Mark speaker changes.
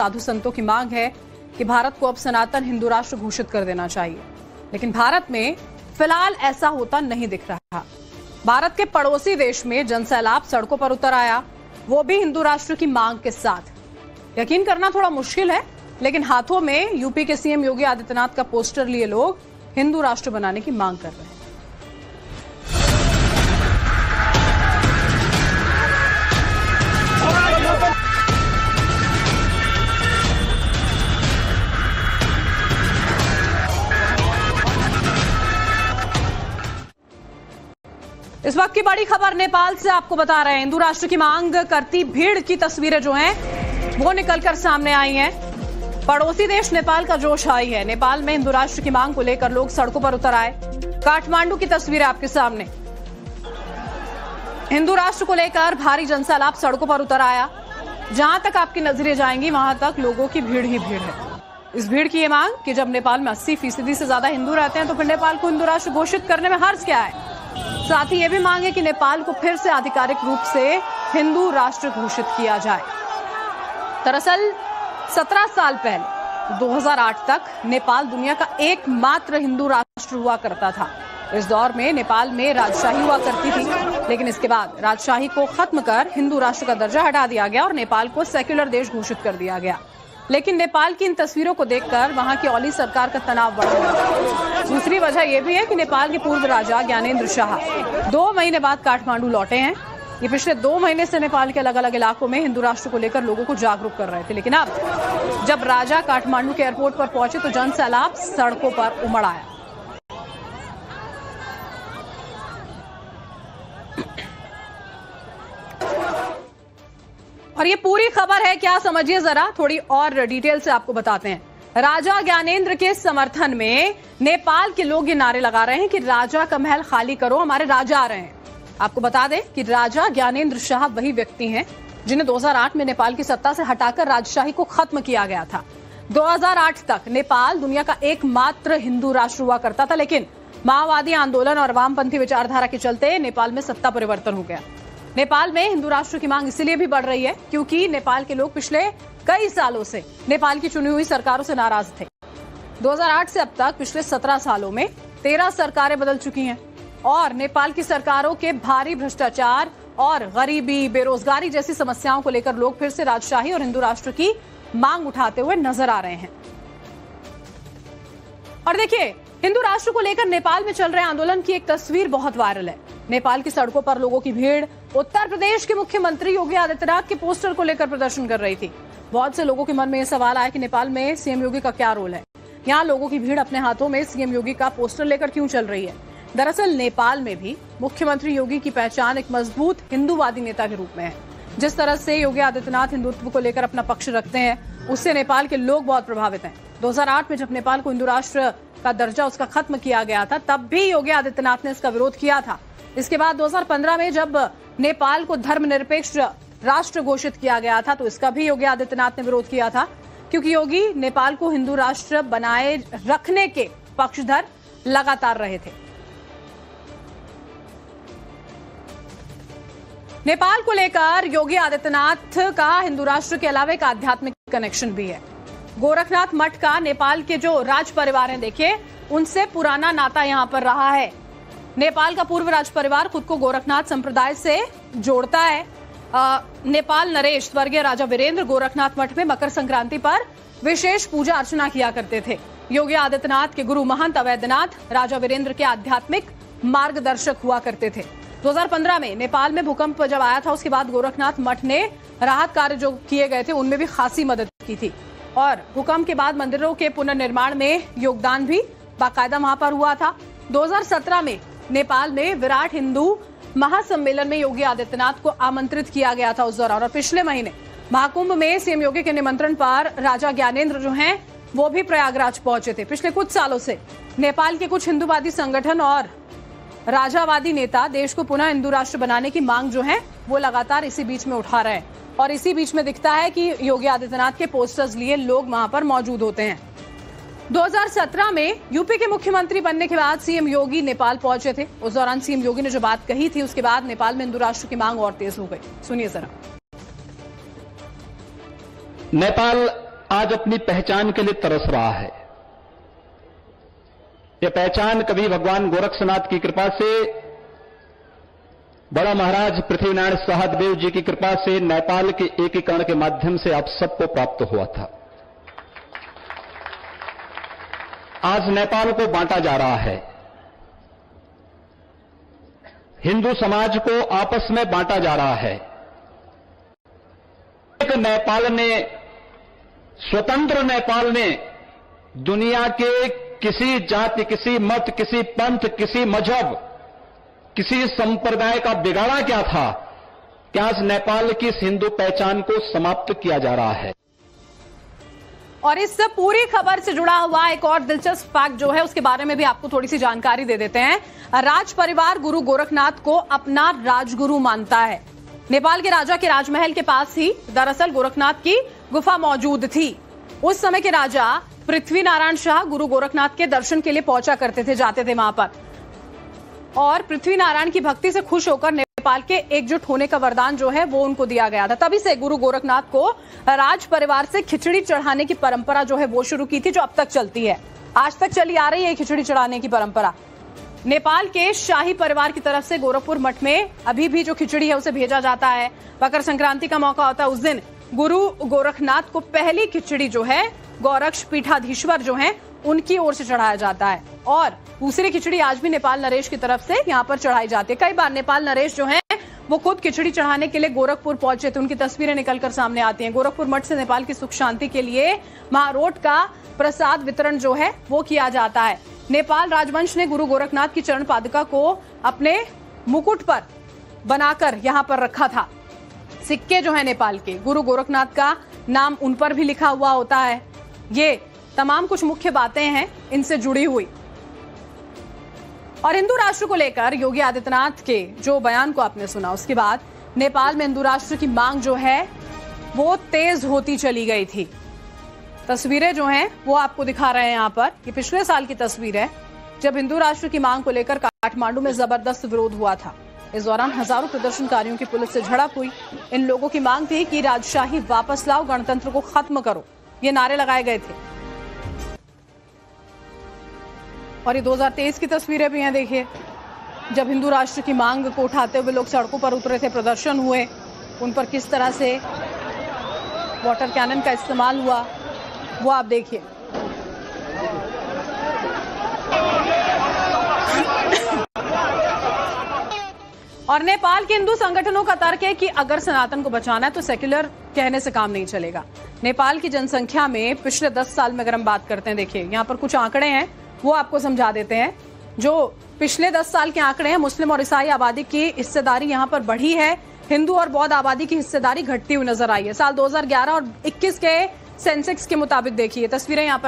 Speaker 1: साधु संतों की मांग है कि भारत को अब सनातन हिंदू राष्ट्र घोषित कर देना चाहिए, लेकिन भारत में फिलहाल ऐसा होता नहीं दिख रहा। भारत के पड़ोसी देश में जनसैलाब सड़कों पर उतर आया, वो भी हिंदू राष्ट्र की मांग के साथ। यकीन करना थोड़ा मुश्किल है, लेकिन हाथों में यूपी के सीएम योगी आदित्यनाथ का पोस्टर लिए लोग हिंदू राष्ट्र बनाने की मांग कर रहे हैं। इस वक्त की बड़ी खबर नेपाल से आपको बता रहे हैं। हिंदू राष्ट्र की मांग करती भीड़ की तस्वीरें जो हैं वो निकलकर सामने आई हैं। पड़ोसी देश नेपाल का जोश आई है। नेपाल में हिंदू राष्ट्र की मांग को लेकर लोग सड़कों पर उतर आए। काठमांडू की तस्वीरें आपके सामने। हिंदू राष्ट्र को लेकर भारी जनसैलाब सड़कों पर उतर आया। जहां तक आपकी नजरें जाएंगी वहां तक लोगों की भीड़ ही भीड़ है। इस भीड़ की ये मांग कि जब नेपाल में 80% से ज्यादा हिंदू रहते हैं तो फिर नेपाल को हिंदू राष्ट्र घोषित करने में हर्ज क्या है। साथ ही यह भी मांग है कि नेपाल को फिर से आधिकारिक रूप से हिंदू राष्ट्र घोषित किया जाए। दरअसल 17 साल पहले 2008 तक नेपाल दुनिया का एकमात्र हिंदू राष्ट्र हुआ करता था। इस दौर में नेपाल में राजशाही हुआ करती थी, लेकिन इसके बाद राजशाही को खत्म कर हिंदू राष्ट्र का दर्जा हटा दिया गया और नेपाल को सेक्युलर देश घोषित कर दिया गया। लेकिन नेपाल की इन तस्वीरों को देखकर वहां की ओली सरकार का तनाव बढ़ गया। दूसरी वजह यह भी है कि नेपाल के पूर्व राजा ज्ञानेंद्र शाह 2 महीने बाद काठमांडू लौटे हैं। ये पिछले 2 महीने से नेपाल के अलग अलग इलाकों में हिंदू राष्ट्र को लेकर लोगों को जागरूक कर रहे थे, लेकिन अब जब राजा काठमांडू के एयरपोर्ट पर पहुंचे तो जनसैलाब सड़कों पर उमड़ आया। और ये पूरी खबर है क्या, समझिए जरा, थोड़ी और डिटेल से आपको बताते हैं। राजा ज्ञानेंद्र के समर्थन में नेपाल के लोग ये नारे लगा रहे हैं कि राजा का महल खाली करो, हमारे राजा आ रहे हैं। आपको बता दें कि राजा ज्ञानेंद्र शाह वही व्यक्ति हैं जिन्हें 2008 में नेपाल की सत्ता से हटाकर राजशाही को खत्म किया गया था। 2008 तक नेपाल दुनिया का एकमात्र हिंदू राष्ट्र हुआ करता था, लेकिन माओवादी आंदोलन और वामपंथी विचारधारा के चलते नेपाल में सत्ता परिवर्तन हो गया। नेपाल में हिंदू राष्ट्र की मांग इसलिए भी बढ़ रही है क्योंकि नेपाल के लोग पिछले कई सालों से नेपाल की चुनी हुई सरकारों से नाराज थे। 2008 से अब तक पिछले 17 सालों में 13 सरकारें बदल चुकी हैं और नेपाल की सरकारों के भारी भ्रष्टाचार और गरीबी, बेरोजगारी जैसी समस्याओं को लेकर लोग फिर से राजशाही और हिंदू राष्ट्र की मांग उठाते हुए नजर आ रहे हैं। और देखिए, हिंदू राष्ट्र को लेकर नेपाल में चल रहे आंदोलन की एक तस्वीर बहुत वायरल है। नेपाल की सड़कों पर लोगों की भीड़ उत्तर प्रदेश के मुख्यमंत्री योगी आदित्यनाथ के पोस्टर को लेकर प्रदर्शन कर रही थी। बहुत से लोगों के मन में यह सवाल आया कि नेपाल में सीएम योगी का क्या रोल है। यहाँ लोगों की भीड़ अपने हाथों में सीएम योगी का पोस्टर लेकर क्यों चल रही है। दरअसल नेपाल में भी मुख्यमंत्री योगी की पहचान एक मजबूत हिंदूवादी नेता के रूप में है। जिस तरह से योगी आदित्यनाथ हिंदुत्व को लेकर अपना पक्ष रखते हैं, उससे नेपाल के लोग बहुत प्रभावित हैं। 2008 में जब नेपाल को हिंदू राष्ट्र का दर्जा उसका खत्म किया गया था, तब भी योगी आदित्यनाथ ने इसका विरोध किया था। इसके बाद 2015 में जब नेपाल को धर्मनिरपेक्ष राष्ट्र घोषित किया गया था, तो इसका भी योगी आदित्यनाथ ने विरोध किया था, क्योंकि योगी नेपाल को हिंदू राष्ट्र बनाए रखने के पक्षधर लगातार रहे थे। नेपाल को लेकर योगी आदित्यनाथ का हिंदू राष्ट्र के अलावा एक आध्यात्मिक कनेक्शन भी है। गोरखनाथ मठ का नेपाल के जो राज परिवार हैं, देखिए, उनसे पुराना नाता यहां पर रहा है। नेपाल का पूर्व राज परिवार खुद को गोरखनाथ संप्रदाय से जोड़ता है। नेपाल नरेश स्वर्गीय राजा वीरेंद्र गोरखनाथ मठ में मकर संक्रांति पर विशेष पूजा अर्चना किया करते थे। योगी आदित्यनाथ के गुरु महंत अवैधनाथ राजा वीरेंद्र के आध्यात्मिक मार्गदर्शक हुआ करते थे। 2015 में नेपाल में भूकंप जब आया था, उसके बाद गोरखनाथ मठ ने राहत कार्य जो किए गए थे उनमें भी खासी मदद की थी और भूकंप के बाद मंदिरों के पुनर्निर्माण में योगदान भी बाकायदा वहां पर हुआ था। 2017 में नेपाल में विराट हिंदू महासम्मेलन में योगी आदित्यनाथ को आमंत्रित किया गया था उस दौरान। और पिछले महीने महाकुंभ में सीएम योगी के निमंत्रण पर राजा ज्ञानेंद्र जो हैं वो भी प्रयागराज पहुंचे थे। पिछले कुछ सालों से नेपाल के कुछ हिंदूवादी संगठन और राजावादी नेता देश को पुनः हिंदू राष्ट्र बनाने की मांग जो है वो लगातार इसी बीच में उठा रहे हैं और इसी बीच में दिखता है कि योगी आदित्यनाथ के पोस्टर्स लिए लोग वहां पर मौजूद होते हैं। 2017 में यूपी के मुख्यमंत्री बनने के बाद सीएम योगी नेपाल पहुंचे थे। उस दौरान सीएम योगी ने जो बात कही थी, उसके बाद नेपाल में हिंदू राष्ट्र की मांग और तेज हो गई। सुनिए जरा।
Speaker 2: नेपाल आज अपनी पहचान के लिए तरस रहा है। यह पहचान कभी भगवान गोरक्षनाथ की कृपा से, बड़ा महाराज पृथ्वीनारायण सहदेव जी की कृपा से, नेपाल के एकीकरण के माध्यम से आप सबको प्राप्त हुआ था। आज नेपाल को बांटा जा रहा है, हिंदू समाज को आपस में बांटा जा रहा है। एक नेपाल ने, स्वतंत्र नेपाल ने दुनिया के किसी जाति, किसी मत, किसी पंथ, किसी मजहब, किसी संप्रदाय का बिगाड़ा क्या था कि आज नेपाल की इस हिंदू पहचान को समाप्त किया जा रहा है।
Speaker 1: और इस पूरी खबर से जुड़ा हुआ एक और दिलचस्प फैक्ट जो है उसके बारे में भी आपको थोड़ी सी जानकारी दे देते हैं। राज परिवार गुरु गोरखनाथ को अपना राजगुरु मानता है। नेपाल के राजा के राजमहल के पास ही दरअसल गोरखनाथ की गुफा मौजूद थी। उस समय के राजा पृथ्वीनारायण शाह गुरु गोरखनाथ के दर्शन के लिए पहुंचा करते थे, जाते थे वहां पर, और पृथ्वीनारायण की भक्ति से खुश होकर नेपाल के एकजुट होने का वरदान जो है वो उनको दिया गया था। तभी से गुरु गोरखनाथ को राज परिवार से खिचड़ी चढ़ाने की परंपरा जो है वो शुरू की थी, जो अब तक चलती है, आज तक चली आ रही है खिचड़ी चढ़ाने की परंपरा। नेपाल के शाही परिवार की तरफ से गोरखपुर मठ में अभी भी जो खिचड़ी है उसे भेजा जाता है। मकर संक्रांति का मौका होता है, उस दिन गुरु गोरखनाथ को पहली खिचड़ी जो है गोरक्ष पीठाधीश्वर जो है उनकी ओर से चढ़ाया जाता है, और दूसरी खिचड़ी आज भी नेपाल नरेश की तरफ से यहाँ पर चढ़ाई जाती है। कई बार नेपाल नरेश जो है वो खुद खिचड़ी चढ़ाने के लिए गोरखपुर पहुंचे थे, उनकी तस्वीरें निकलकर सामने आती हैं। गोरखपुर मठ से नेपाल की सुख शांति के लिए महारोट का प्रसाद वितरण जो है वो किया जाता है। नेपाल राजवंश ने गुरु गोरखनाथ की चरण पादुका को अपने मुकुट पर बनाकर यहाँ पर रखा था। सिक्के जो है नेपाल के, गुरु गोरखनाथ का नाम उन पर भी लिखा हुआ होता है। ये तमाम कुछ मुख्य बातें हैं इनसे जुड़ी हुई। और हिंदू राष्ट्र को लेकर योगी आदित्यनाथ के जो बयान को आपने सुना, उसके बाद नेपाल में हिंदू राष्ट्र की मांग जो है वो तेज होती चली गई थी। तस्वीरें जो हैं वो आपको दिखा रहे हैं यहाँ पर, ये पिछले साल की तस्वीर है जब हिंदू राष्ट्र की मांग को लेकर काठमांडू में जबरदस्त विरोध हुआ था। इस दौरान हजारों प्रदर्शनकारियों की पुलिस से झड़प हुई। इन लोगों की मांग थी कि राजशाही वापस लाओ, गणतंत्र को खत्म करो, ये नारे लगाए गए थे। और ये 2023 की तस्वीरें भी हैं, देखिए, जब हिंदू राष्ट्र की मांग को उठाते हुए लोग सड़कों पर उतरे थे, प्रदर्शन हुए, उन पर किस तरह से वाटर कैनन का इस्तेमाल हुआ वो आप देखिए। और नेपाल के हिंदू संगठनों का तर्क है कि अगर सनातन को बचाना है तो सेक्युलर कहने से काम नहीं चलेगा। नेपाल की जनसंख्या में पिछले 10 साल में अगर हम बात करते हैं, देखिए यहाँ पर कुछ आंकड़े हैं वो आपको समझा देते हैं। जो पिछले 10 साल के आंकड़े हैं, मुस्लिम और ईसाई आबादी की हिस्सेदारी यहाँ पर बढ़ी है, हिंदू और बौद्ध आबादी की हिस्सेदारी घटती हुई नजर आई है। साल 2011 और 21 के सेंसेक्स के मुताबिक देखिए, तस्वीरें यहाँ पर